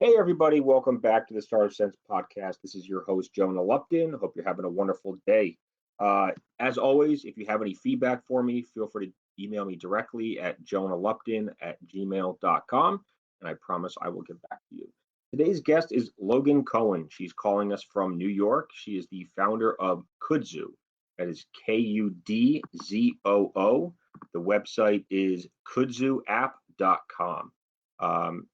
Hey, everybody, welcome back to the Star of Sense podcast. This is your host, Jonah Lupton. Hope you're having a wonderful day. As always, if you have any feedback for me, feel free to email me directly at jonahlupton@gmail.com, and I promise I will get back to you. Today's guest is Logan Cohen. She's calling us from New York. She is the founder of Kudzoo. That is Kudzoo. The website is kudzooapp.com.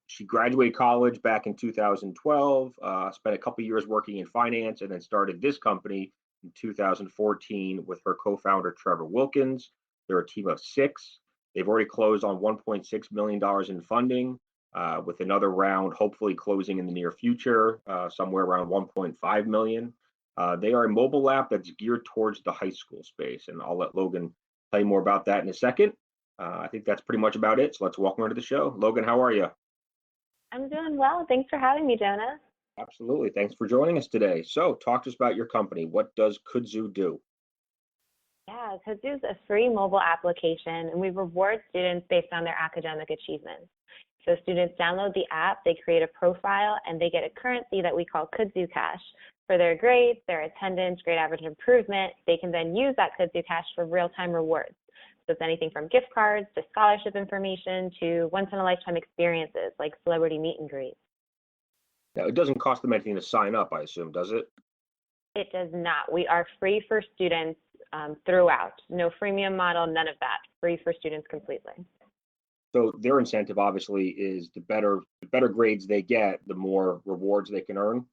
She graduated college back in 2012, spent a couple years working in finance, and then started this company in 2014 with her co-founder, Trevor Wilkins. They're a team of six. They've already closed on $1.6 million in funding, with another round hopefully closing in the near future, somewhere around 1.5 million. They are a mobile app that's geared towards the high school space, and I'll let Logan tell you more about that in a second. I think that's pretty much about it. So let's welcome her to the show. Logan, how are you? I'm doing well. Thanks for having me, Jonah. Absolutely. Thanks for joining us today. So talk to us about your company. What does Kudzoo do? Yeah, Kudzoo is a free mobile application, and we reward students based on their academic achievements. So students download the app, they create a profile, and they get a currency that we call Kudzoo Cash. For their grades, their attendance, grade average improvement, they can then use that Kudzoo Cash for real-time rewards. So it's anything from gift cards to scholarship information to once-in-a-lifetime experiences like celebrity meet and greets. Now, it doesn't cost them anything to sign up, I assume, does it? It does not. We are free for students throughout. No freemium model, none of that. Free for students completely. So their incentive obviously is the better grades they get, the more rewards they can earn.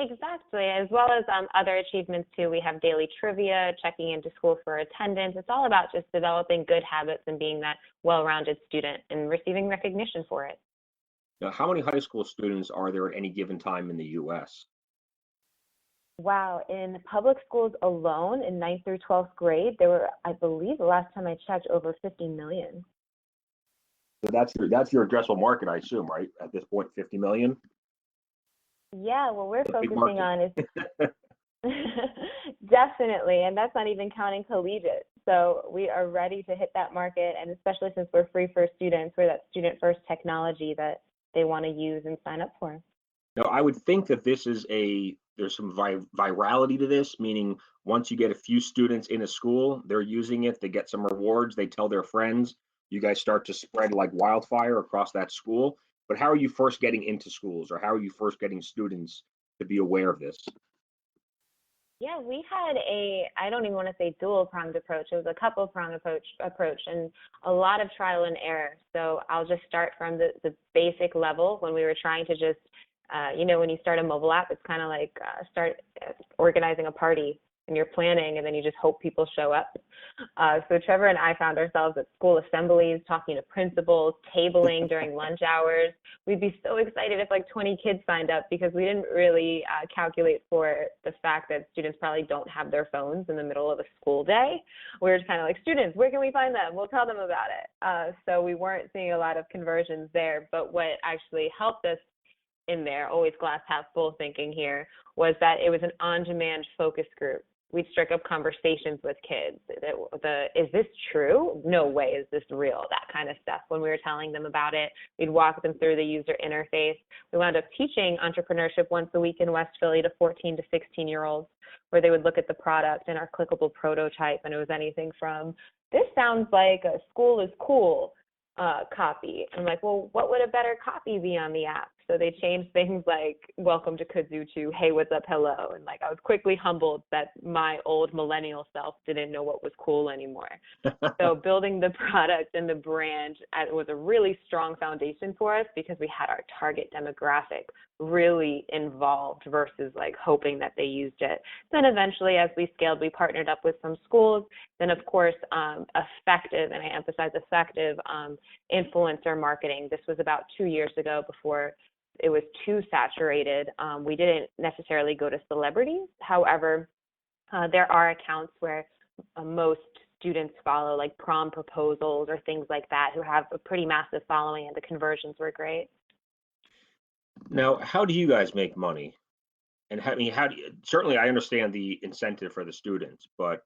Exactly, as well as other achievements too. We have daily trivia, checking into school for attendance. It's all about just developing good habits and being that well-rounded student and receiving recognition for it. Now, how many high school students are there at any given time in the U.S.? Wow, in public schools alone, in 9th through 12th grade, there were, I believe, the last time I checked, over 50 million. So that's your addressable market, I assume, right? At this point, 50 million? Yeah, what we're That's a big focusing market. on is definitely, and that's not even counting collegiate. So we are ready to hit that market, and especially since we're free for students, we're that student-first technology that they want to use and sign up for. Now, I would think that there's some virality to this, meaning once you get a few students in a school, they're using it, they get some rewards, they tell their friends, you guys start to spread like wildfire across that school. But how are you first getting into schools, or how are you first getting students to be aware of this? Yeah, we had I don't even want to say dual-pronged approach. It was a couple-pronged approach and a lot of trial and error. So I'll just start from the basic level when we were trying to just, when you start a mobile app, it's kind of like start organizing a party and you're planning and then you just hope people show up. So Trevor and I found ourselves at school assemblies, talking to principals, tabling during lunch hours. We'd be so excited if like 20 kids signed up because we didn't really calculate for the fact that students probably don't have their phones in the middle of a school day. We were just kind of like, students, where can we find them? We'll tell them about it. So we weren't seeing a lot of conversions there, but what actually helped us in there, always glass half full thinking here, was that it was an on-demand focus group. We'd strike up conversations with kids. Is this true? No way, is this real? That kind of stuff. When we were telling them about it, we'd walk them through the user interface. We wound up teaching entrepreneurship once a week in West Philly to 14 to 16-year-olds, where they would look at the product and our clickable prototype, and it was anything from, this sounds like a school is cool copy. I'm like, well, what would a better copy be on the app? So they changed things like welcome to Kudzoo to hey, what's up, hello. And like I was quickly humbled that my old millennial self didn't know what was cool anymore. So building the product and the brand was a really strong foundation for us because we had our target demographic really involved versus like hoping that they used it. Then eventually as we scaled, we partnered up with some schools. Then of course, effective, and I emphasize effective, influencer marketing. This was about 2 years ago before it was too saturated. We didn't necessarily go to celebrities. However, there are accounts where most students follow, like prom proposals or things like that, who have a pretty massive following, and the conversions were great. Now, how do you guys make money? And how do you, certainly I understand the incentive for the students, but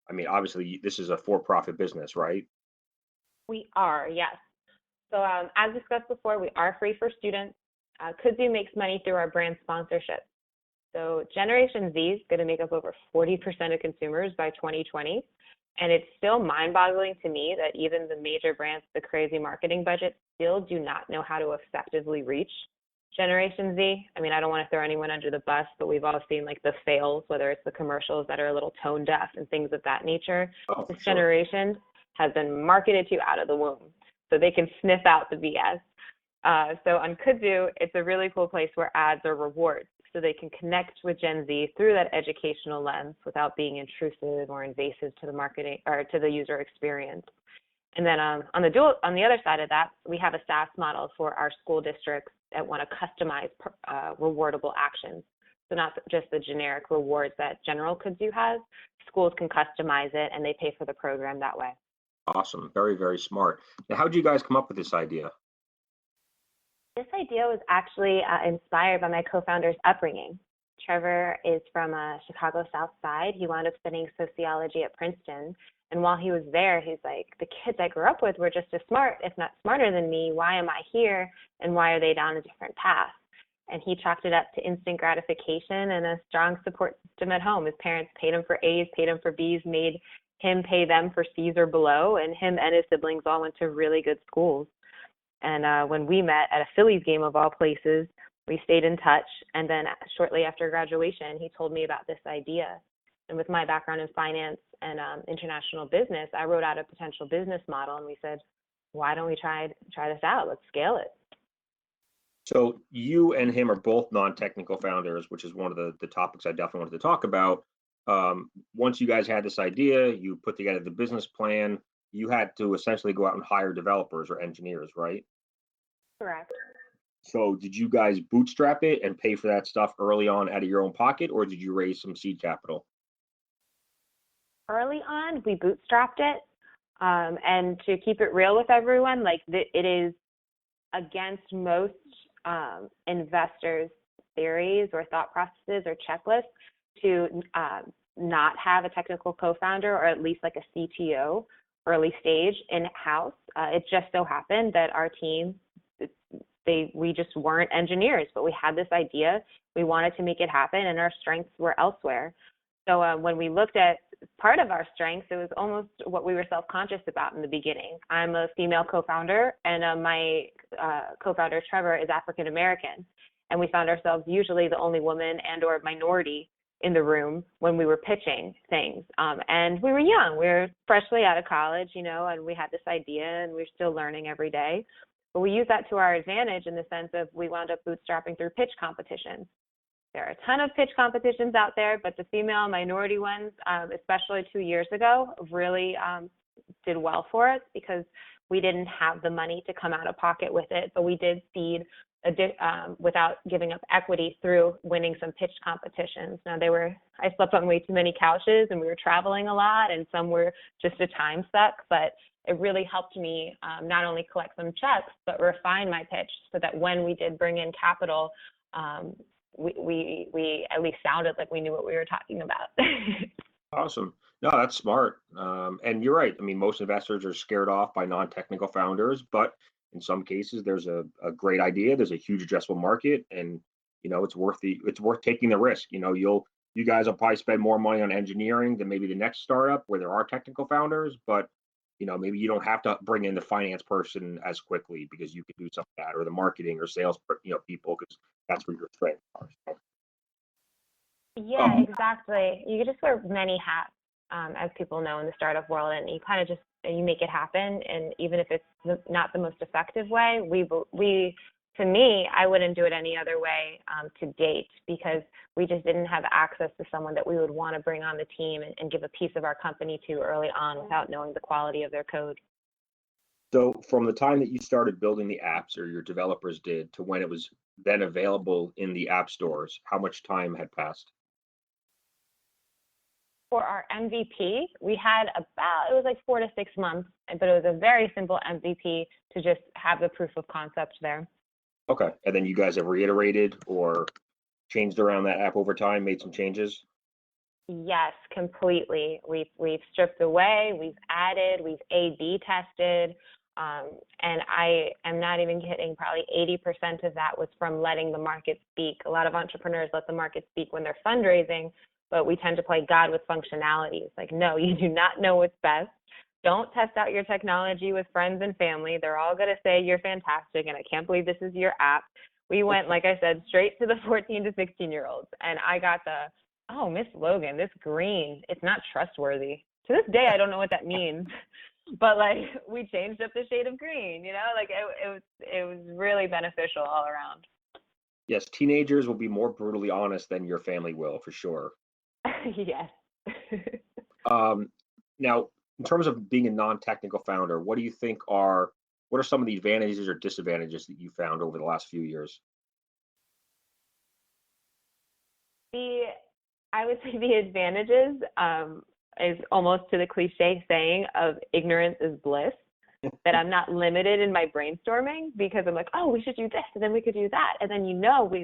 I mean, obviously this is a for-profit business, right? We are, yes. So as discussed before, we are free for students. Kudzoo makes money through our brand sponsorship. So Generation Z is going to make up over 40% of consumers by 2020. And it's still mind-boggling to me that even the major brands with the crazy marketing budget still do not know how to effectively reach Generation Z. I mean, I don't want to throw anyone under the bus, but we've all seen like the fails, whether it's the commercials that are a little tone deaf and things of that nature. Oh, This sure. generation has been marketed to out of the womb, so they can sniff out the BS. So on Kudzoo, it's a really cool place where ads are rewards, so they can connect with Gen Z through that educational lens without being intrusive or invasive to the marketing or to the user experience. And then on the other side of that, we have a SaaS model for our school districts that want to customize rewardable actions. So not just the generic rewards that general Kudzoo has. Schools can customize it, and they pay for the program that way. Awesome. Very, very smart. Now, how did you guys come up with this idea? This idea was actually inspired by my co-founder's upbringing. Trevor is from Chicago South Side. He wound up studying sociology at Princeton. And while he was there, he's like, the kids I grew up with were just as smart, if not smarter than me. Why am I here? And why are they down a different path? And he chalked it up to instant gratification and a strong support system at home. His parents paid him for A's, paid him for B's, made him pay them for C's or below. And him and his siblings all went to really good schools. And when we met at a Phillies game of all places, we stayed in touch. And then shortly after graduation, he told me about this idea. And with my background in finance and international business, I wrote out a potential business model, and we said, why don't we try this out? Let's scale it. So you and him are both non-technical founders, which is one of the topics I definitely wanted to talk about. Once you guys had this idea, you put together the business plan, you had to essentially go out and hire developers or engineers, right? Correct. So did you guys bootstrap it and pay for that stuff early on out of your own pocket, or did you raise some seed capital? Early on, we bootstrapped it. And to keep it real with everyone, like it is against most investors' theories or thought processes or checklists to not have a technical co-founder or at least like a CTO early stage in-house. It just so happened that our team, we just weren't engineers, but we had this idea. We wanted to make it happen, and our strengths were elsewhere. So when we looked at part of our strengths, it was almost what we were self-conscious about in the beginning. I'm a female co-founder, and my co-founder, Trevor, is African-American. And we found ourselves usually the only woman and or minority in the room when we were pitching things. And we were young. We were freshly out of college, and we had this idea, and we were still learning every day. But we used that to our advantage in the sense of we wound up bootstrapping through pitch competitions. There are a ton of pitch competitions out there, but the female minority ones, especially 2 years ago, really did well for us because we didn't have the money to come out of pocket with it, but we did seed without giving up equity through winning some pitch competitions. Now I slept on way too many couches, and we were traveling a lot, and some were just a time suck, but it really helped me not only collect some checks, but refine my pitch so that when we did bring in capital, we at least sounded like we knew what we were talking about. Awesome. No, that's smart. And you're right. I mean, most investors are scared off by non-technical founders, but in some cases, there's a great idea. There's a huge addressable market, and it's worth taking the risk. You guys will probably spend more money on engineering than maybe the next startup where there are technical founders, but maybe you don't have to bring in the finance person as quickly because you can do some of that, or the marketing or sales, people, because that's where your strengths are. So. Yeah, exactly. You just wear many hats, as people know in the startup world, and you kind of just you make it happen. And even if it's not the most effective way, to me, I wouldn't do it any other way to date, because we just didn't have access to someone that we would want to bring on the team and give a piece of our company to early on without knowing the quality of their code. So from the time that you started building the apps, or your developers did, to when it was then available in the app stores, how much time had passed? For our MVP, we had it was like 4 to 6 months, but it was a very simple MVP to just have the proof of concept there. Okay. And then you guys have reiterated or changed around that app over time, made some changes? Yes, completely. We've stripped away, we've added, we've A/B tested. And I am not even kidding, probably 80% of that was from letting the market speak. A lot of entrepreneurs let the market speak when they're fundraising, but we tend to play God with functionality. It's like, no, you do not know what's best. Don't test out your technology with friends and family. They're all going to say you're fantastic, and I can't believe this is your app. We went, like I said, straight to the 14 to 16-year-olds, and I got oh, Miss Logan, this green, it's not trustworthy. To this day, I don't know what that means, but like we changed up the shade of green, like it was really beneficial all around. Yes, teenagers will be more brutally honest than your family will, for sure. Yes. Now, in terms of being a non-technical founder, what are some of the advantages or disadvantages that you found over the last few years? I would say the advantages is almost to the cliche saying of ignorance is bliss, that I'm not limited in my brainstorming because I'm like, oh, we should do this, and then we could do that. And then,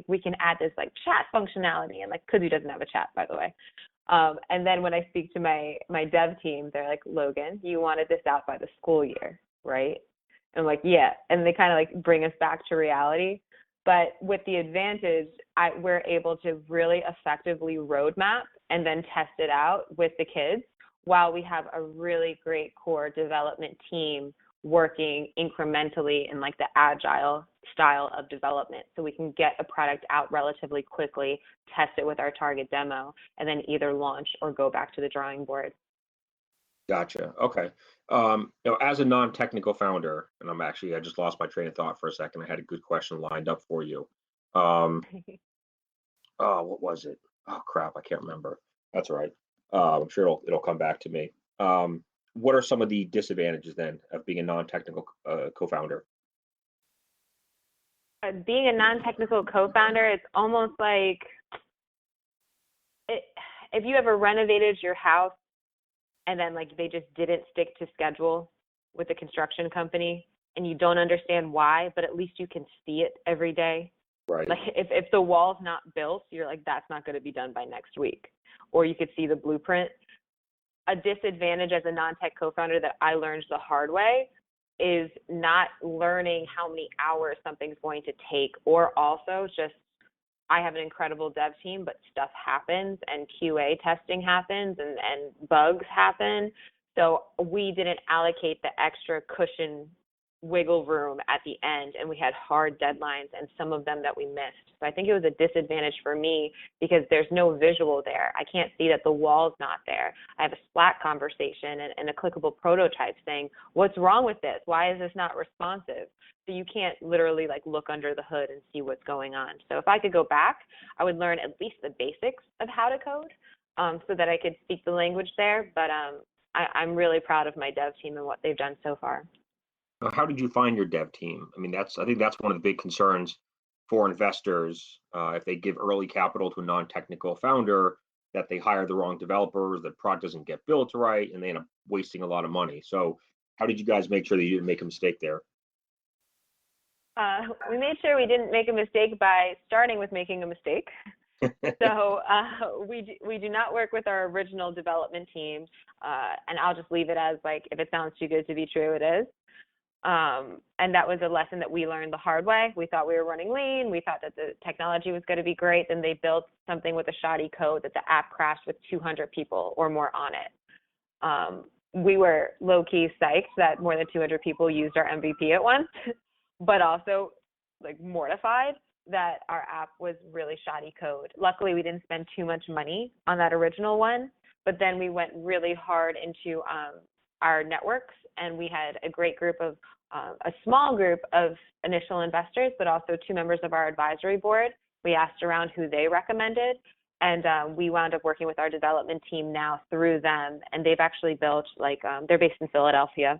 we can add this like chat functionality, and like Kudzoo doesn't have a chat, by the way. And then when I speak to my dev team, they're like, Logan, you wanted this out by the school year, right? And I'm like, yeah. And they kind of like bring us back to reality. But with the advantage, we're able to really effectively roadmap and then test it out with the kids while we have a really great core development team working incrementally in like the agile style of development. So we can get a product out relatively quickly, test it with our target demo, and then either launch or go back to the drawing board. Gotcha. Okay. As a non-technical founder, and I just lost my train of thought for a second. I had a good question lined up for you. Um, what was it? Oh crap, I can't remember. That's all right. I'm sure it'll come back to me. What are some of the disadvantages then of being a non-technical co-founder? Being a non-technical co-founder, it's almost like if you ever renovated your house and then like they just didn't stick to schedule with the construction company and you don't understand why, but at least you can see it every day. Right. Like if the wall's not built, you're like, that's not going to be done by next week. Or you could see the blueprint. A disadvantage as a non-tech co-founder that I learned the hard way is not learning how many hours something's going to take, or also just I have an incredible dev team, but stuff happens and QA testing happens and bugs happen. So we didn't allocate the extra cushion wiggle room at the end, and we had hard deadlines and some of them that we missed. So I think it was a disadvantage for me because there's no visual there. I can't see that the wall's not there. I have a Slack conversation and a clickable prototype saying, what's wrong with this? Why is this not responsive? So you can't literally like look under the hood and see what's going on. So if I could go back, I would learn at least the basics of how to code so that I could speak the language there. But I'm really proud of my dev team and what they've done so far. How did you find your dev team? I mean, I think that's one of the big concerns for investors. If they give early capital to a non-technical founder, that they hire the wrong developers, the product doesn't get built right, and they end up wasting a lot of money. So how did you guys make sure that you didn't make a mistake there? We made sure we didn't make a mistake by starting with making a mistake. So we do not work with our original development team, and I'll just leave it as like, if it sounds too good to be true, it is. And that was a lesson that we learned the hard way. We thought we were running lean. We thought that the technology was going to be great. Then they built something with a shoddy code that the app crashed with 200 people or more on it. We were low-key psyched that more than 200 people used our MVP at once, but also like mortified that our app was really shoddy code. Luckily, we didn't spend too much money on that original one, but then we went really hard into our networks, and we had a great group of a small group of initial investors, but also 2 members of our advisory board. We asked around who they recommended, and we wound up working with our development team now through them, and they've actually built they're based in Philadelphia.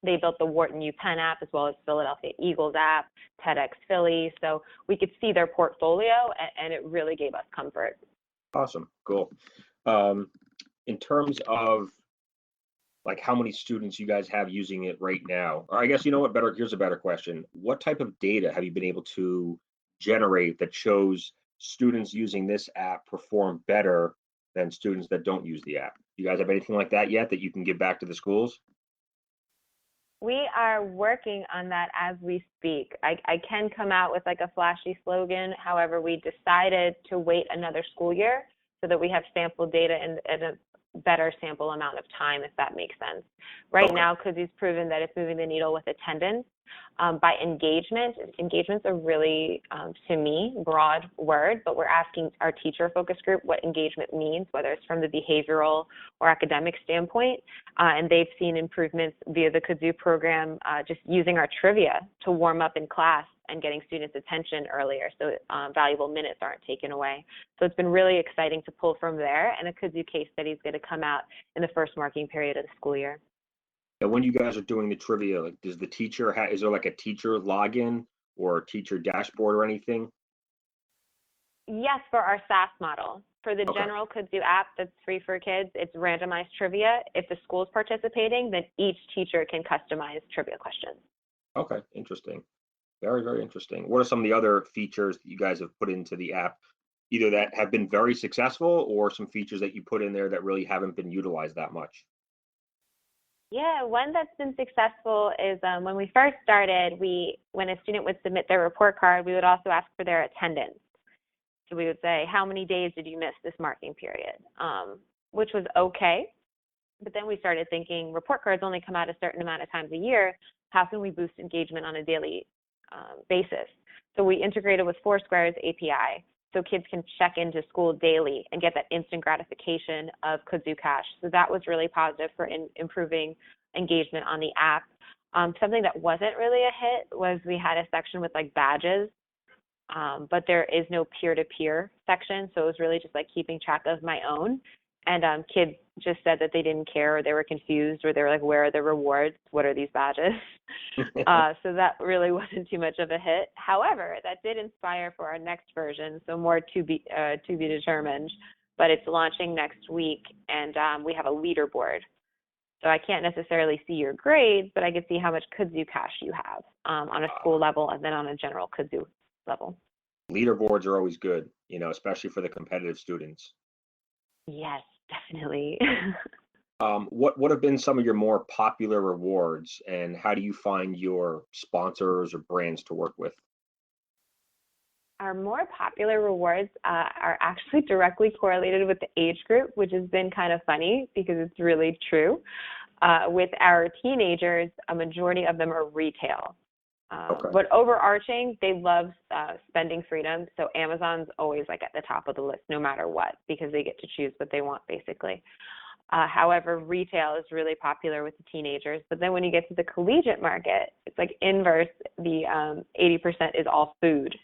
They built the Wharton UPenn app as well as Philadelphia Eagles app, TEDx Philly. So we could see their portfolio, and it really gave us comfort. Awesome, cool. In terms of like how many students you guys have using it right now, or I guess you know what, here's a better question. What type of data have you been able to generate that shows students using this app perform better than students that don't use the app? Do you guys have anything like that yet that you can give back to the schools? We are working on that as we speak. I can come out with like a flashy slogan. However, we decided to wait another school year so that we have sample data in a better sample amount of time, if that makes sense. Right Okay. now, Kudzoo's proven that it's moving the needle with attendance. By engagement, engagement's a really, to me, broad word, but we're asking our teacher focus group what engagement means, whether it's from the behavioral or academic standpoint. And they've seen improvements via the Kudzoo program, just using our trivia to warm up in class and getting students' attention earlier, so valuable minutes aren't taken away. So it's been really exciting to pull from there, and a Kudzoo case study is going to come out in the first marking period of the school year. And when you guys are doing the trivia, like, does the teacher is there like a teacher login or a teacher dashboard or anything? Yes, for our SaaS model. For the Okay. general Kudzoo app that's free for kids, it's randomized trivia. If the school's participating, then each teacher can customize trivia questions. Okay. Interesting. Very, very interesting. What are some of the other features that you guys have put into the app, either that have been very successful or some features that you put in there that really haven't been utilized that much? Yeah, one that's been successful is when we first started, when a student would submit their report card, we would also ask for their attendance. So we would say, how many days did you miss this marking period? Which was okay. But then we started thinking report cards only come out a certain amount of times a year. How can we boost engagement on a daily basis? So we integrated with Foursquare's API so kids can check into school daily and get that instant gratification of Kudzoo Cash. So that was really positive for improving engagement on the app. Something that wasn't really a hit was we had a section with like badges, but there is no peer-to-peer section. So it was really just like keeping track of my own. And kids just said that they didn't care, or they were confused, or they were like, where are the rewards? What are these badges? So that really wasn't too much of a hit. However, that did inspire for our next version, so more to be determined. But it's launching next week, and we have a leaderboard. So I can't necessarily see your grades, but I can see how much Kudzoo Cash you have on a school level and then on a general Kudzoo level. Leaderboards are always good, especially for the competitive students. Yes, definitely. What have been some of your more popular rewards, and how do you find your sponsors or brands to work with? Our more popular rewards are actually directly correlated with the age group, which has been kind of funny because it's really true. With our teenagers, a majority of them are retail. Okay. But overarching, they love spending freedom. So Amazon's always like at the top of the list, no matter what, because they get to choose what they want, basically. However, retail is really popular with the teenagers. But then when you get to the collegiate market, it's like inverse. The 80% is all food,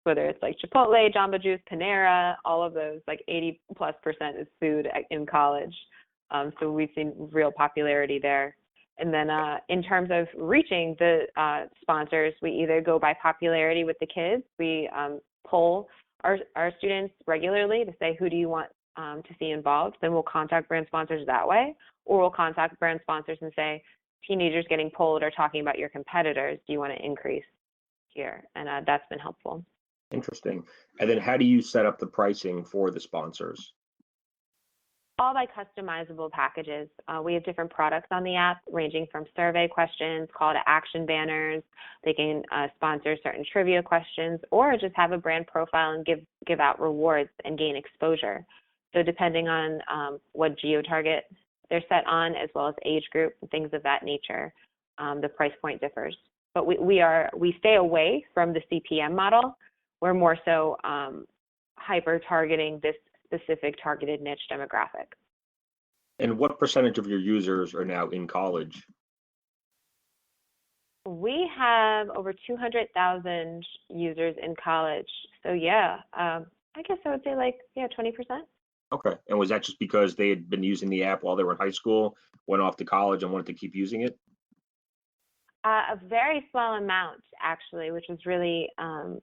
whether it's like Chipotle, Jamba Juice, Panera, all of those, like 80+% is food in college. So we've seen real popularity there. And then in terms of reaching the sponsors, we either go by popularity with the kids. We poll our students regularly to say, who do you want to see involved? Then we'll contact brand sponsors that way, or we'll contact brand sponsors and say, teenagers getting polled are talking about your competitors. Do you want to increase here? And that's been helpful. Interesting. And then how do you set up the pricing for the sponsors? All by customizable packages. We have different products on the app, ranging from survey questions, call to action banners. They can sponsor certain trivia questions, or just have a brand profile and give out rewards and gain exposure. So depending on what geo-target they're set on, as well as age group and things of that nature, the price point differs. But we stay away from the CPM model. We're more so hyper targeting this specific targeted niche demographic. And what percentage of your users are now in college? We have over 200,000 users in college. So yeah, I guess I would say 20%. Okay. And was that just because they had been using the app while they were in high school, went off to college and wanted to keep using it? A very small amount, actually, which was really,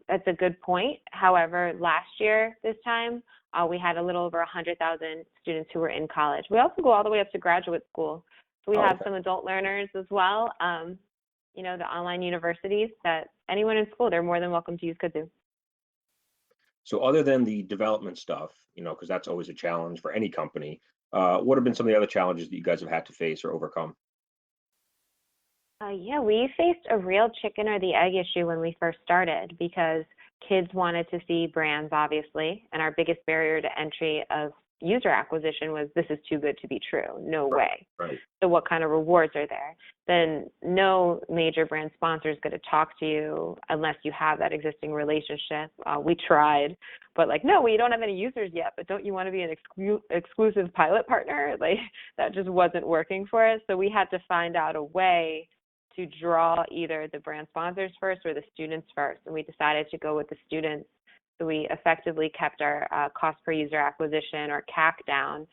that's a good point. However, last year, this time, we had a little over 100,000 students who were in college. We also go all the way up to graduate school. So we have some adult learners as well, the online universities that anyone in school, they're more than welcome to use Kudzoo. So other than the development stuff, because that's always a challenge for any company, what have been some of the other challenges that you guys have had to face or overcome? Yeah, we faced a real chicken or the egg issue when we first started because kids wanted to see brands, obviously, and our biggest barrier to entry of user acquisition was this is too good to be true. No Right. way. Right. So what kind of rewards are there? Then no major brand sponsor is going to talk to you unless you have that existing relationship. We tried, but like, no, we don't have any users yet, but don't you want to be an exclusive pilot partner? Like that just wasn't working for us. So we had to find out a way to draw either the brand sponsors first or the students first. And we decided to go with the students. So we effectively kept our cost per user acquisition or CAC down.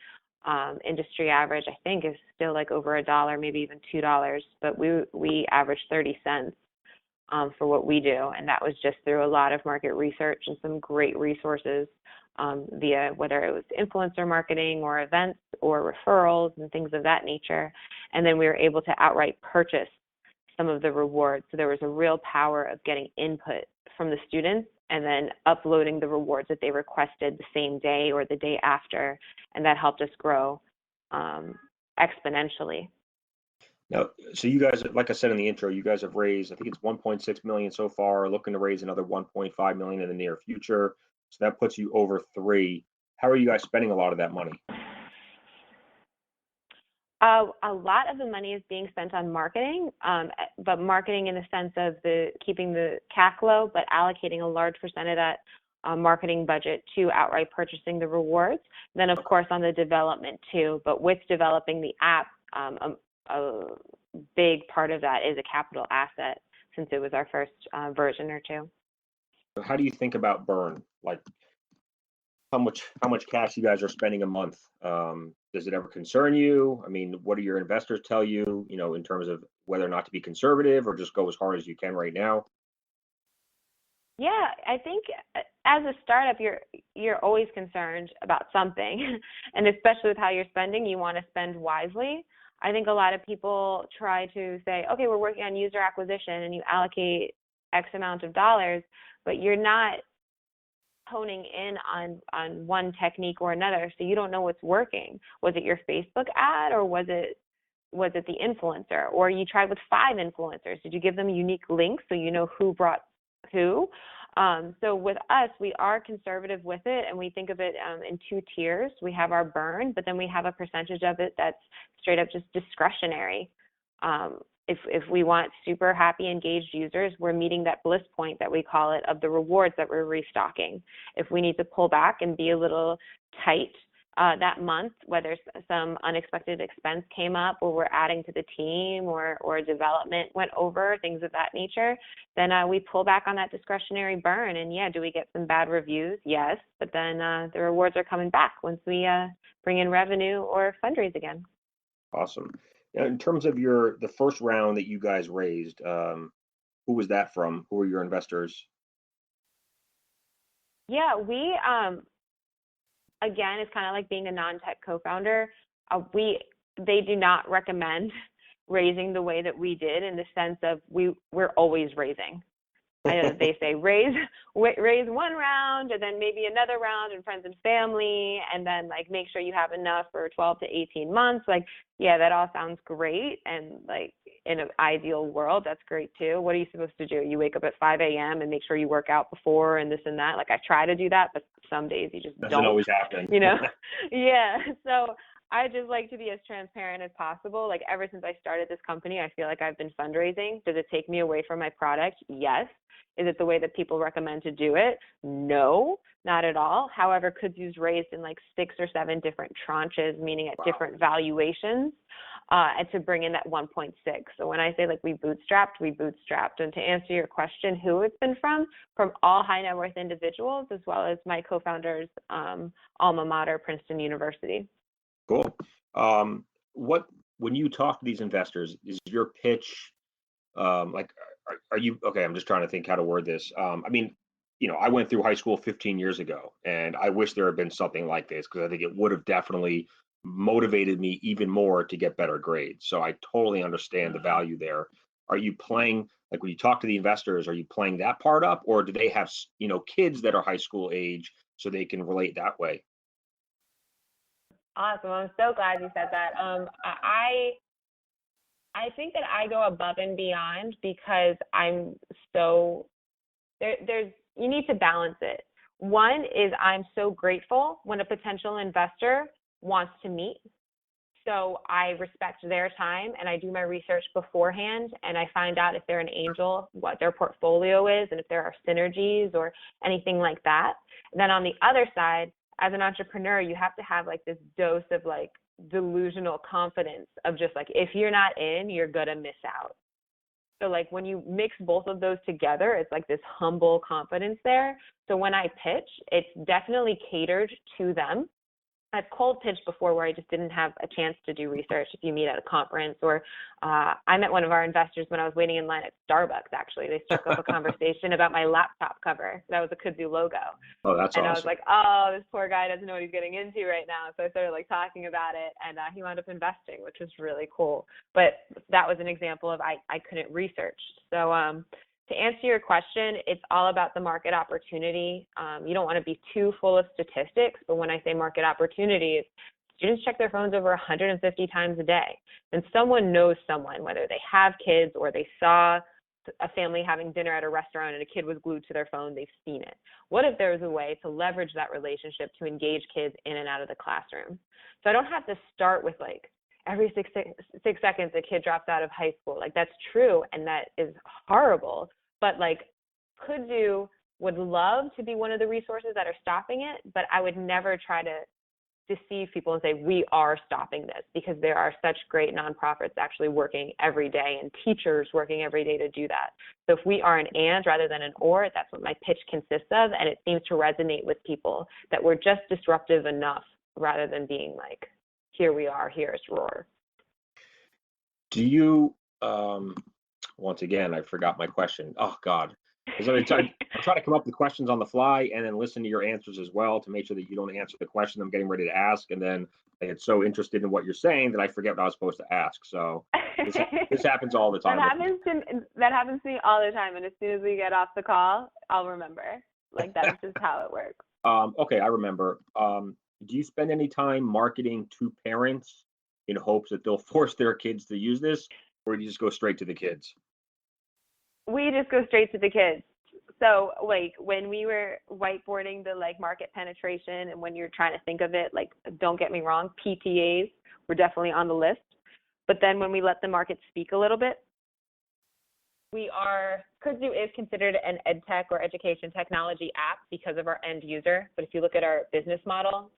Industry average, I think, is still like over $1, maybe even $2, but we average 30 cents for what we do. And that was just through a lot of market research and some great resources via whether it was influencer marketing or events or referrals and things of that nature. And then we were able to outright purchase some of the rewards. So there was a real power of getting input from the students and then uploading the rewards that they requested the same day or the day after. And that helped us grow exponentially. Now, so you guys, like I said in the intro, you guys have raised, I think it's 1.6 million so far, looking to raise another 1.5 million in the near future. So that puts you over 3. How are you guys spending a lot of that money? A lot of the money is being spent on marketing, but marketing in the sense of keeping the CAC low, but allocating a large percent of that marketing budget to outright purchasing the rewards. Then, of course, on the development too. But with developing the app, a big part of that is a capital asset since it was our first version or two. So how do you think about burn? Like how much cash you guys are spending a month? Does it ever concern you? I mean, what do your investors tell you, in terms of whether or not to be conservative or just go as hard as you can right now? Yeah, I think as a startup, you're always concerned about something, and especially with how you're spending, you want to spend wisely. I think a lot of people try to say, okay, we're working on user acquisition, and you allocate X amount of dollars, but you're not honing in on one technique or another, so you don't know what's working. Was it your Facebook ad, or was it the influencer, or you tried with 5 influencers? Did you give them unique links so you know who brought who? So with us, we are conservative with it, and we think of it in 2 tiers. We have our burn, but then we have a percentage of it that's straight up just discretionary. If we want super happy, engaged users, we're meeting that bliss point that we call it of the rewards that we're restocking. If we need to pull back and be a little tight that month, whether some unexpected expense came up or we're adding to the team or development went over, things of that nature, then we pull back on that discretionary burn. And yeah, do we get some bad reviews? Yes, but then the rewards are coming back once we bring in revenue or fundraise again. Awesome. Now, in terms of the first round that you guys raised, who was that from? Who were your investors? Yeah, we again, it's kind of like being a non-tech co-founder. They do not recommend raising the way that we did, in the sense of we're always raising. I know that they say raise one round and then maybe another round in friends and family, and then like make sure you have enough for 12 to 18 months. Like, yeah, that all sounds great, and like in an ideal world, that's great too. What are you supposed to do? You wake up at 5 a.m. and make sure you work out before and this and that. Like I try to do that, but some days you just Doesn't don't. always happen. Yeah. So I just like to be as transparent as possible. Like ever since I started this company, I feel like I've been fundraising. Does it take me away from my product? Yes. Is it the way that people recommend to do it? No, not at all. However, Kudzoo's raised in like 6 or 7 different tranches, meaning at different valuations, and to bring in that 1.6. So when I say like we bootstrapped. And to answer your question, who it's been from all high net worth individuals, as well as my co-founder's alma mater, Princeton University. Cool. When you talk to these investors, is your pitch like, are you okay? I'm just trying to think how to word this. I mean, I went through high school 15 years ago, and I wish there had been something like this, because I think it would have definitely motivated me even more to get better grades. So I totally understand the value there. Are you playing, like when you talk to the investors, are you playing that part up, or do they have, kids that are high school age so they can relate that way? Awesome. I'm so glad you said that. I think that I go above and beyond because I'm so there's you need to balance it. One is I'm so grateful when a potential investor wants to meet. So I respect their time and I do my research beforehand and I find out if they're an angel, what their portfolio is, and if there are synergies or anything like that. And then on the other side, as an entrepreneur, you have to have like this dose of like delusional confidence of just like, if you're not in, you're gonna miss out. So like when you mix both of those together, it's like this humble confidence there. So when I pitch, it's definitely catered to them. I've cold pitched before where I just didn't have a chance to do research. If you meet at a conference, or I met one of our investors when I was waiting in line at Starbucks, actually. They struck up a conversation about my laptop cover. That was a Kudzoo logo. Oh, that's and awesome. I was like, oh, this poor guy doesn't know what he's getting into right now. So I started like talking about it, and he wound up investing, which was really cool. But that was an example of I couldn't research. So to answer your question, it's all about the market opportunity. You don't want to be too full of statistics, but when I say market opportunities, students check their phones over 150 times a day. And someone knows someone, whether they have kids or they saw a family having dinner at a restaurant and a kid was glued to their phone, they've seen it. What if there's a way to leverage that relationship to engage kids in and out of the classroom? So I don't have to start with like, every six seconds a kid drops out of high school. Like that's true, and that is horrible. But like Kudzoo would love to be one of the resources that are stopping it, but I would never try to deceive people and say we are stopping this, because there are such great nonprofits actually working every day and teachers working every day to do that. So if we are an and rather than an or, that's what my pitch consists of, and it seems to resonate with people that we're just disruptive enough rather than being like, here we are, here's roar. Do you, once again, I forgot my question. Oh, God. I'm trying to come up with questions on the fly and then listen to your answers as well to make sure that you don't answer the question I'm getting ready to ask. And then I get so interested in what you're saying that I forget what I was supposed to ask. So this happens all the time. That happens to me all the time. And as soon as we get off the call, I'll remember. Like, that's just how it works. Okay, I remember. Do you spend any time marketing to parents in hopes that they'll force their kids to use this, or do you just go straight to the kids? We just go straight to the kids. So like when we were whiteboarding the like market penetration, and when you're trying to think of it, like, don't get me wrong, PTAs were definitely on the list. But then when we let the market speak a little bit, Kudzoo is considered an ed tech or education technology app because of our end user. But if you look at our business model,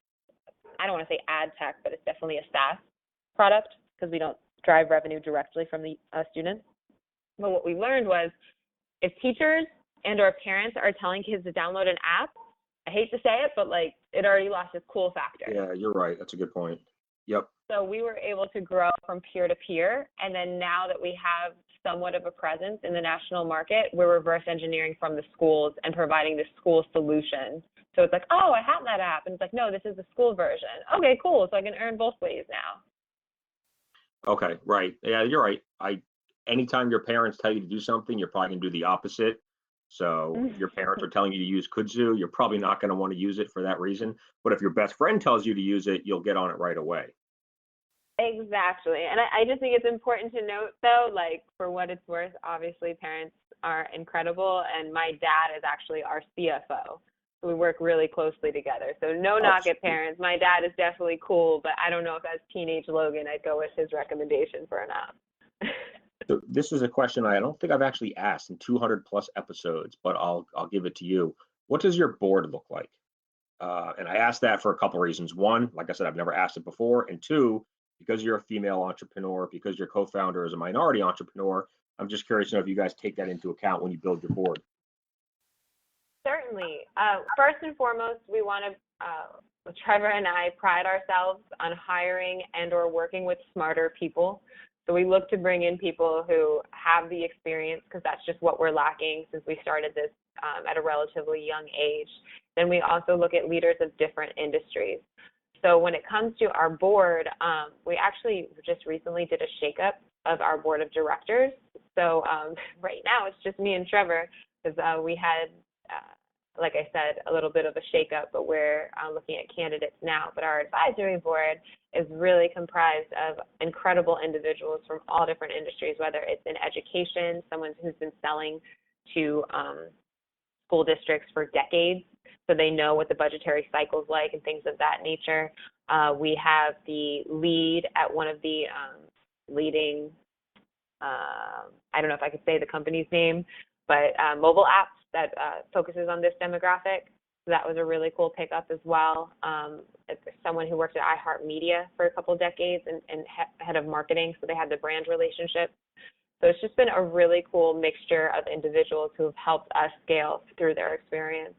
I don't want to say ad tech, but it's definitely a SaaS product because we don't drive revenue directly from the students. But what we learned was if teachers and or parents are telling kids to download an app, I hate to say it, but like it already lost its cool factor. Yeah, you're right. That's a good point. Yep. So we were able to grow from peer to peer. And then now that we have somewhat of a presence in the national market, we're reverse engineering from the schools and providing the school solution. So it's like, oh, I have that app. And it's like, no, this is the school version. Okay, cool. So I can earn both ways now. Okay, right. Yeah, you're right. Anytime your parents tell you to do something, you're probably going to do the opposite. So if your parents are telling you to use Kudzoo, you're probably not going to want to use it for that reason. But if your best friend tells you to use it, you'll get on it right away. Exactly. And I just think it's important to note, though, like for what it's worth, obviously parents are incredible. And my dad is actually our CFO. So we work really closely together. So no knock at parents. My dad is definitely cool, but I don't know if as teenage Logan, I'd go with his recommendation for an app. So this is a question I don't think I've actually asked in 200 plus episodes, but I'll give it to you. What does your board look like? And I asked that for a couple of reasons. One, like I said, I've never asked it before. And two, because you're a female entrepreneur, because your co-founder is a minority entrepreneur, I'm just curious to know if you guys take that into account when you build your board. Certainly. First and foremost, we want to, Trevor and I pride ourselves on hiring and or working with smarter people. So we look to bring in people who have the experience because that's just what we're lacking since we started this at a relatively young age. Then we also look at leaders of different industries. So when it comes to our board, we actually just recently did a shakeup of our board of directors. So right now it's just me and Trevor because we had like I said, a little bit of a shakeup, but we're looking at candidates now. But our advisory board is really comprised of incredible individuals from all different industries, whether it's in education, someone who's been selling to school districts for decades, so they know what the budgetary cycle's like and things of that nature. We have the lead at one of the leading, I don't know if I could say the company's name, but mobile apps that focuses on this demographic. So that was a really cool pickup as well. Someone who worked at iHeartMedia for a couple of decades and head of marketing, so they had the brand relationship. So it's just been a really cool mixture of individuals who have helped us scale through their experience.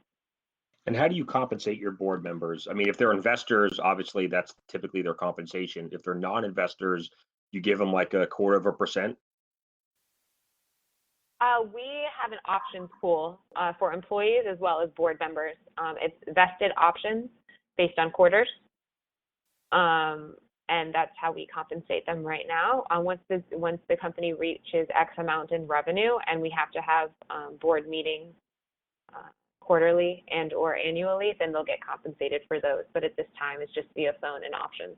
And how do you compensate your board members? I mean, if they're investors, obviously that's typically their compensation. If they're non-investors, you give them like 0.25%. We have an options pool for employees as well as board members. It's vested options based on quarters, and that's how we compensate them right now. Once the company reaches X amount in revenue, and we have to have board meetings quarterly and or annually, then they'll get compensated for those. But at this time, it's just via phone and options.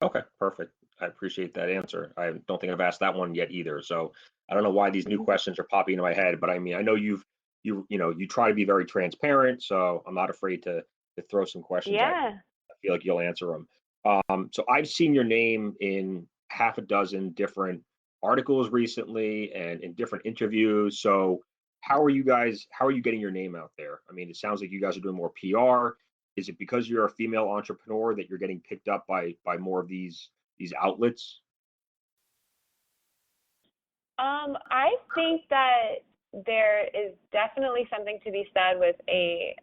Okay, perfect. I appreciate that answer. I don't think I've asked that one yet either. So I don't know why these new questions are popping into my head, but I mean, I know you try to be very transparent, so I'm not afraid to throw some questions at you. Yeah. I feel like you'll answer them. So I've seen your name in half a dozen different articles recently and in different interviews. So how are you getting your name out there? I mean, it sounds like you guys are doing more PR. Is it because you're a female entrepreneur that you're getting picked up by more of these outlets? I think that there is definitely something to be said with a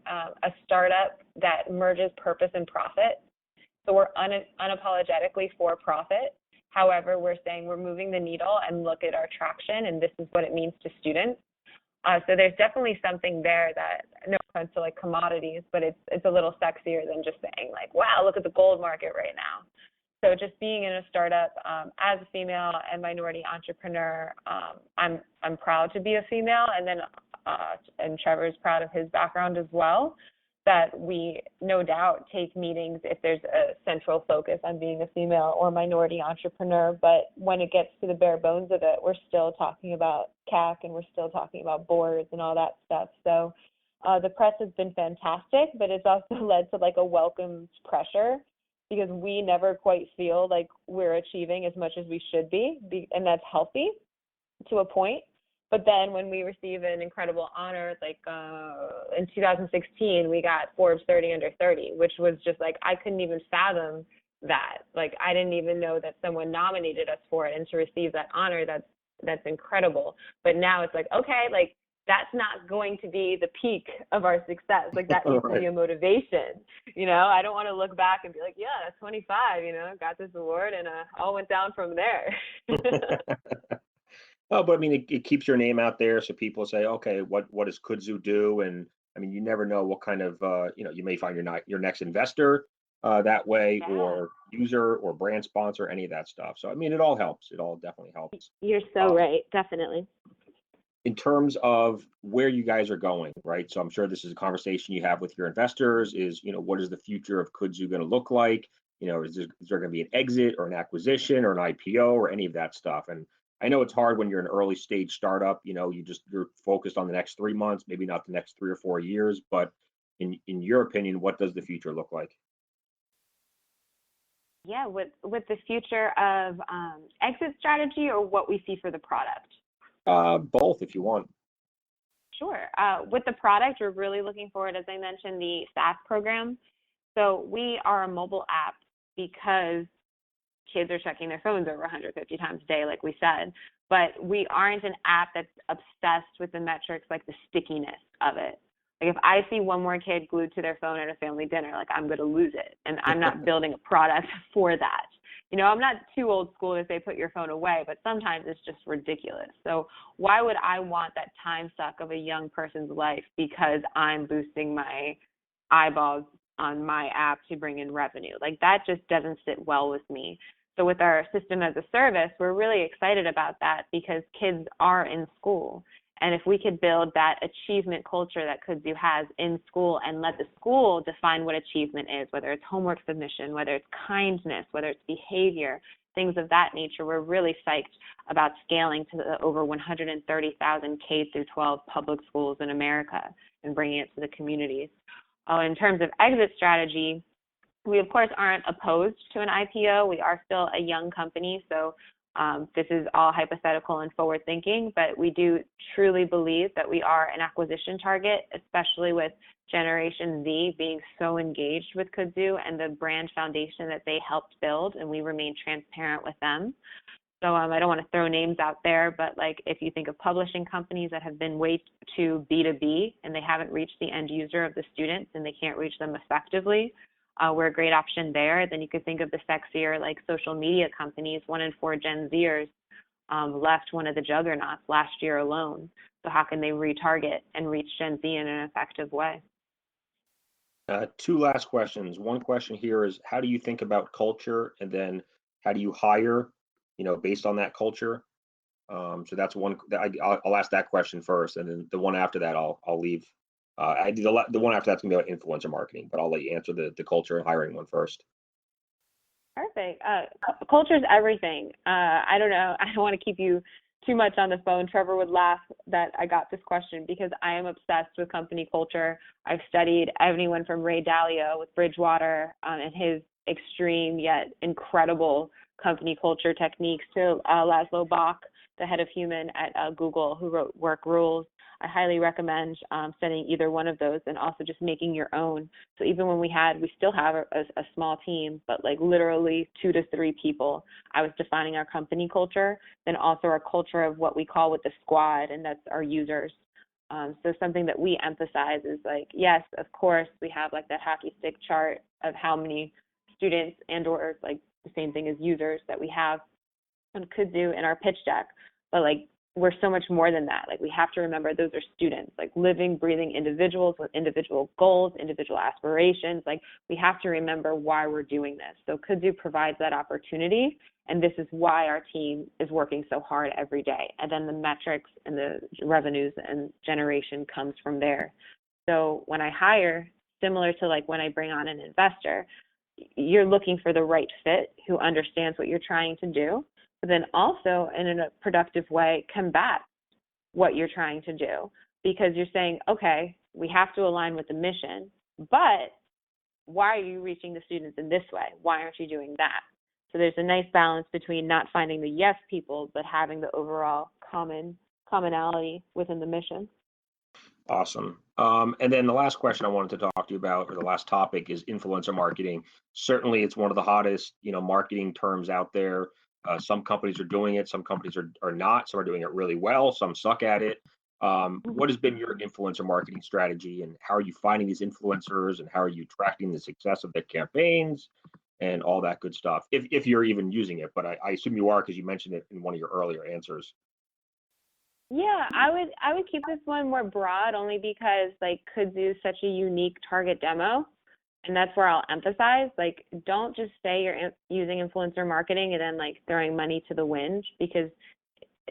startup that merges purpose and profit. So we're unapologetically for profit. However, we're saying we're moving the needle and look at our traction, and this is what it means to students. So there's definitely something there that, no offense to like commodities, but it's a little sexier than just saying like, wow, look at the gold market right now. So just being in a startup as a female and minority entrepreneur, I'm proud to be a female, and then and Trevor's proud of his background as well. That we no doubt take meetings if there's a central focus on being a female or minority entrepreneur, but when it gets to the bare bones of it, we're still talking about CAC and we're still talking about boards and all that stuff. So the press has been fantastic, but it's also led to like a welcomed pressure because we never quite feel like we're achieving as much as we should be, and that's healthy to a point. But then when we receive an incredible honor, like in 2016, we got Forbes 30 under 30, which was just like, I couldn't even fathom that. Like, I didn't even know that someone nominated us for it, and to receive that honor, that's incredible. But now it's like, okay, like that's not going to be the peak of our success. Like that needs to be a motivation. I don't want to look back and be like, yeah, that's 25, got this award and all went down from there. Oh, but I mean, it keeps your name out there, so people say, okay, what does Kudzoo do? And I mean, you never know what kind of, you may find your next investor that way, Yeah. or user or brand sponsor, any of that stuff. So I mean, it all helps. It all definitely helps. You're so right, definitely. In terms of where you guys are going, right? So I'm sure this is a conversation you have with your investors. Is what is the future of Kudzoo going to look like? Is there going to be an exit or an acquisition or an IPO or any of that stuff? And I know it's hard when you're an early stage startup, you're focused on the next 3 months, maybe not the next 3 or 4 years, but in your opinion, what does the future look like? Yeah, with the future of exit strategy or what we see for the product? Both, if you want. Sure. With the product, we're really looking forward, as I mentioned, the SaaS program. So we are a mobile app because kids are checking their phones over 150 times a day, like we said. But we aren't an app that's obsessed with the metrics, like the stickiness of it. Like if I see one more kid glued to their phone at a family dinner, like I'm going to lose it. And I'm not building a product for that. I'm not too old school to say put your phone away, but sometimes it's just ridiculous. So why would I want that time suck of a young person's life because I'm boosting my eyeballs on my app to bring in revenue? Like that just doesn't sit well with me. So with our system as a service, we're really excited about that because kids are in school And if we could build that achievement culture that Kudzoo has in school and let the school define what achievement is, whether it's homework submission, whether it's kindness, whether it's behavior, things of that nature, we're really psyched about scaling to the over 130,000 K through 12 public schools in America and bringing it to the communities. In terms of exit strategy, we of course aren't opposed to an IPO. We are still a young company, so this is all hypothetical and forward thinking, but we do truly believe that we are an acquisition target, especially with Generation Z being so engaged with Kudzoo and the brand foundation that they helped build, and we remain transparent with them. So I don't want to throw names out there, but like if you think of publishing companies that have been way too B2B and they haven't reached the end user of the students and they can't reach them effectively, we're a great option there. Then you could think of the sexier like social media companies. 1 in 4 Gen Zers left one of the juggernauts last year alone. So how can they retarget and reach Gen Z in an effective way? 2 last questions. One question here is, how do you think about culture, and then how do you hire, based on that culture? So that's one. I'll ask that question first, and then the one after that I'll leave. The one after that's gonna be about influencer marketing, but I'll let you answer the culture and hiring one first. Perfect. Culture is everything. I don't know. I don't want to keep you too much on the phone. Trevor would laugh that I got this question because I am obsessed with company culture. I've studied anyone from Ray Dalio with Bridgewater and his extreme yet incredible company culture techniques to Laszlo Bock, the head of human at Google, who wrote Work Rules. I highly recommend studying either one of those and also just making your own. So even when we still have a small team, but like literally 2 to 3 people, I was defining our company culture, then also our culture of what we call with the squad, and that's our users. So something that we emphasize is like, yes, of course, we have like that hockey stick chart of how many students and or like the same thing as users that we have on Kudzoo in our pitch deck, but like we're so much more than that. Like we have to remember those are students, like living, breathing individuals with individual goals, individual aspirations. Like we have to remember why we're doing this. So Kudzoo provides that opportunity, and this is why our team is working so hard every day. And then the metrics and the revenues and generation comes from there. So when I hire, similar to like when I bring on an investor, you're looking for the right fit who understands what you're trying to do, but then also in a productive way combat what you're trying to do, because you're saying, okay, we have to align with the mission, but why are you reaching the students in this way? Why aren't you doing that? So there's a nice balance between not finding the yes people, but having the overall commonality within the mission. Awesome. And then the last question I wanted to talk to you about, or the last topic, is influencer marketing. Certainly, it's one of the hottest, marketing terms out there. Some companies are doing it, some companies are not. Some are doing it really well, some suck at it. What has been your influencer marketing strategy, and how are you finding these influencers, and how are you tracking the success of their campaigns, and all that good stuff? If you're even using it, but I assume you are because you mentioned it in one of your earlier answers. Yeah, I would keep this one more broad, only because like Kudzoo is such a unique target demo, and that's where I'll emphasize, like, don't just say you're using influencer marketing and then like throwing money to the wind, because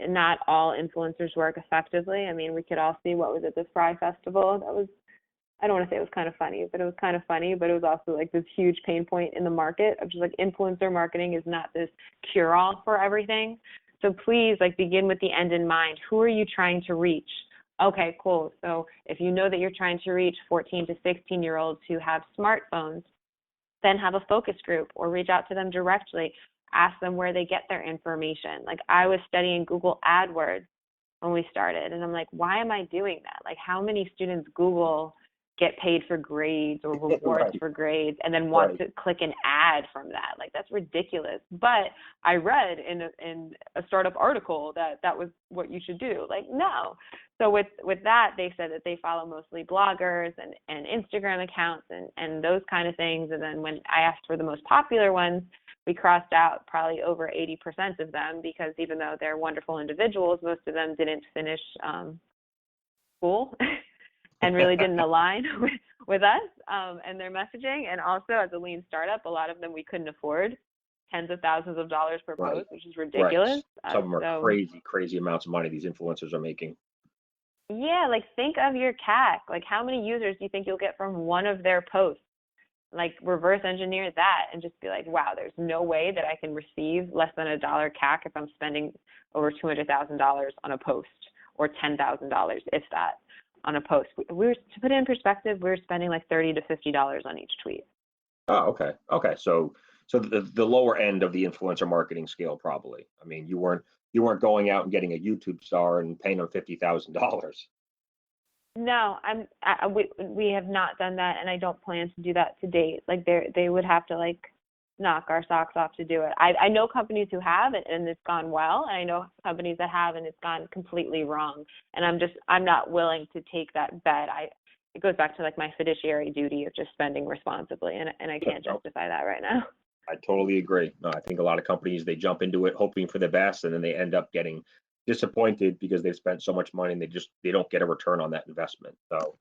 not all influencers work effectively. I mean, we could all see what was at the Fry Festival. That was, I don't want to say it was kind of funny, but it was kind of funny, but it was also like this huge pain point in the market of just like influencer marketing is not this cure-all for everything. So please, like, begin with the end in mind. Who are you trying to reach? Okay, cool. So if you know that you're trying to reach 14 to 16-year-olds who have smartphones, then have a focus group or reach out to them directly. Ask them where they get their information. Like, I was studying Google AdWords when we started, and I'm like, why am I doing that? Like, how many students Google get paid for grades or rewards for grades and then want to click an ad from that? Like, that's ridiculous. But I read in a startup article that was what you should do. Like, no. So with that, they said that they follow mostly bloggers and Instagram accounts and those kind of things. And then when I asked for the most popular ones, we crossed out probably over 80% of them, because even though they're wonderful individuals, most of them didn't finish school and really didn't align with us and their messaging. And also, as a lean startup, a lot of them we couldn't afford tens of thousands of dollars per post, which is ridiculous. Some of them are crazy amounts of money these influencers are making. Yeah, like think of your CAC. Like how many users do you think you'll get from one of their posts? Like reverse engineer that and just be like, wow, there's no way that I can receive less than $1 CAC if I'm spending over $200,000 on a post, or $10,000, if that, on a post. We were, to put it in perspective, we were spending like $30 to $50 on each tweet. Oh, okay. Okay. So the lower end of the influencer marketing scale, probably. I mean, you weren't going out and getting a YouTube star and paying them $50,000. No, we have not done that, and I don't plan to do that to date. Like they would have to like knock our socks off to do it. I know companies who have it and it's gone well, and I know companies that have and it's gone completely wrong. And I'm not willing to take that bet. It goes back to like my fiduciary duty of just spending responsibly, and I can't justify that right now. I totally agree. No, I think a lot of companies, they jump into it hoping for the best, and then they end up getting disappointed because they've spent so much money and they don't get a return on that investment. So,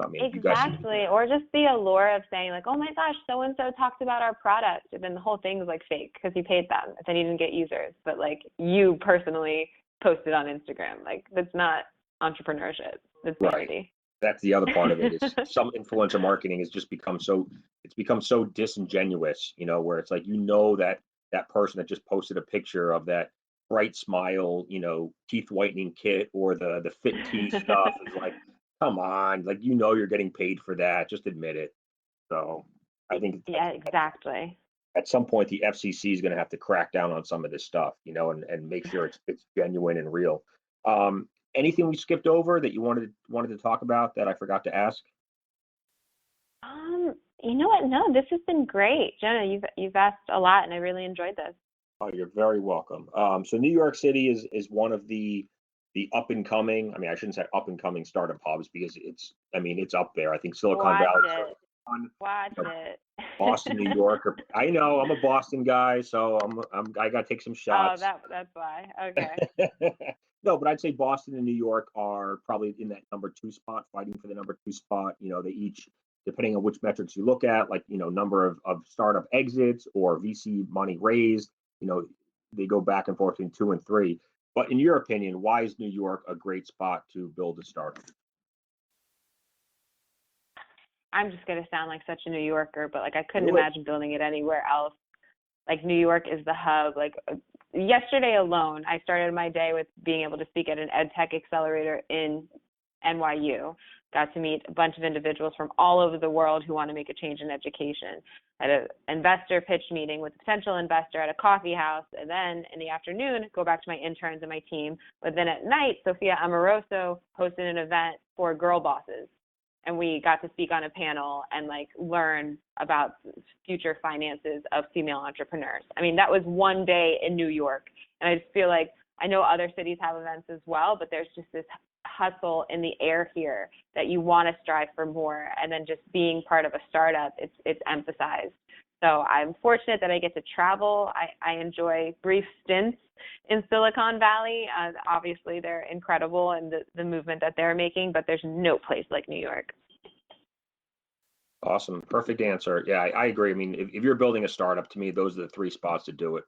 I mean, you guys, Exactly. Or just the allure of saying like, oh my gosh, so and so talked about our product, and then the whole thing is like fake because you paid them, and then you didn't get users, but like you personally posted on Instagram. Like that's not entrepreneurship. That's right. vanity. That's the other part of it is some influencer marketing has just become so disingenuous, where it's like, that person that just posted a picture of that bright smile, teeth whitening kit or the fit teeth stuff is like, come on, like, you're getting paid for that. Just admit it. So I think Yeah, exactly. at some point the FCC is going to have to crack down on some of this stuff, and make sure it's genuine and real. Anything we skipped over that you wanted to talk about that I forgot to ask? You know what? No, this has been great, Jenna. You've asked a lot, and I really enjoyed this. Oh, you're very welcome. So New York City is one of the up and coming. I mean, I shouldn't say up and coming startup hubs because it's up there. I think Silicon Watch Valley, it. Watch it. Boston, New York. I know I'm a Boston guy, so I got to take some Oh, shots. that's why. Okay. No, but I'd say Boston and New York are probably in that number two spot, fighting for the number two spot. They each, depending on which metrics you look at, like, number of startup exits or VC money raised, they go back and forth between two and three. But in your opinion, why is New York a great spot to build a startup? I'm just gonna sound like such a New Yorker, but like I couldn't Do it. imagine building it anywhere else. Like New York is the hub. Like yesterday alone, I started my day with being able to speak at an ed tech accelerator in NYU. Got to meet a bunch of individuals from all over the world who want to make a change in education. Had an investor pitch meeting with a potential investor at a coffee house, and then in the afternoon, go back to my interns and my team. But then at night, Sophia Amoroso hosted an event for girl bosses, and we got to speak on a panel and like learn about future finances of female entrepreneurs. I mean, that was one day in New York, and I just feel like I know other cities have events as well, but there's just this hustle in the air here that you want to strive for more, and then just being part of a startup, it's emphasized. So I'm fortunate that I get to travel. I enjoy brief stints in Silicon Valley. Obviously, they're incredible in the movement that they're making, but there's no place like New York. Awesome. Perfect answer. Yeah, I agree. I mean, if you're building a startup, to me, those are the three spots to do it.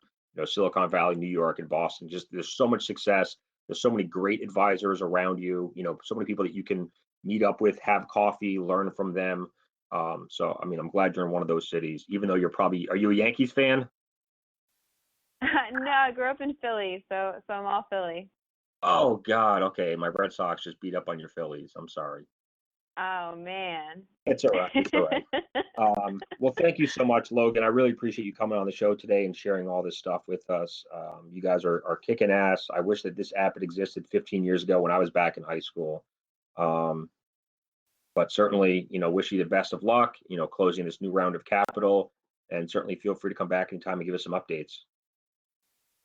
Silicon Valley, New York, and Boston. Just there's so much success. There's so many great advisors around you. So many people that you can meet up with, have coffee, learn from them. So, I mean, I'm glad you're in one of those cities, even though are you a Yankees fan? No, I grew up in Philly, so I'm all Philly. Oh, God. Okay. My Red Sox just beat up on your Phillies. I'm sorry. Oh man. It's all right. It's all right. Well, thank you so much, Logan. I really appreciate you coming on the show today and sharing all this stuff with us. You guys are kicking ass. I wish that this app had existed 15 years ago when I was back in high school. Um, but certainly, wish you the best of luck, closing this new round of capital, and certainly feel free to come back anytime and give us some updates.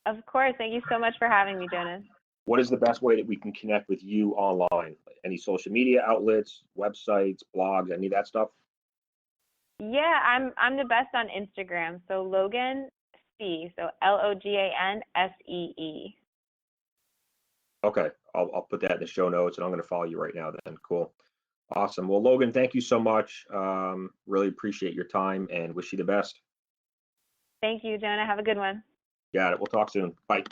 Of course. Thank you so much for having me, Jonas. What is the best way that we can connect with you online? Any social media outlets, websites, blogs, any of that stuff? Yeah, I'm the best on Instagram. So Logan C. So LOGANSEE. Okay, I'll put that in the show notes, and I'm going to follow you right now. Then, cool, awesome. Well, Logan, thank you so much. Really appreciate your time, and wish you the best. Thank you, Jonah. Have a good one. Got it. We'll talk soon. Bye.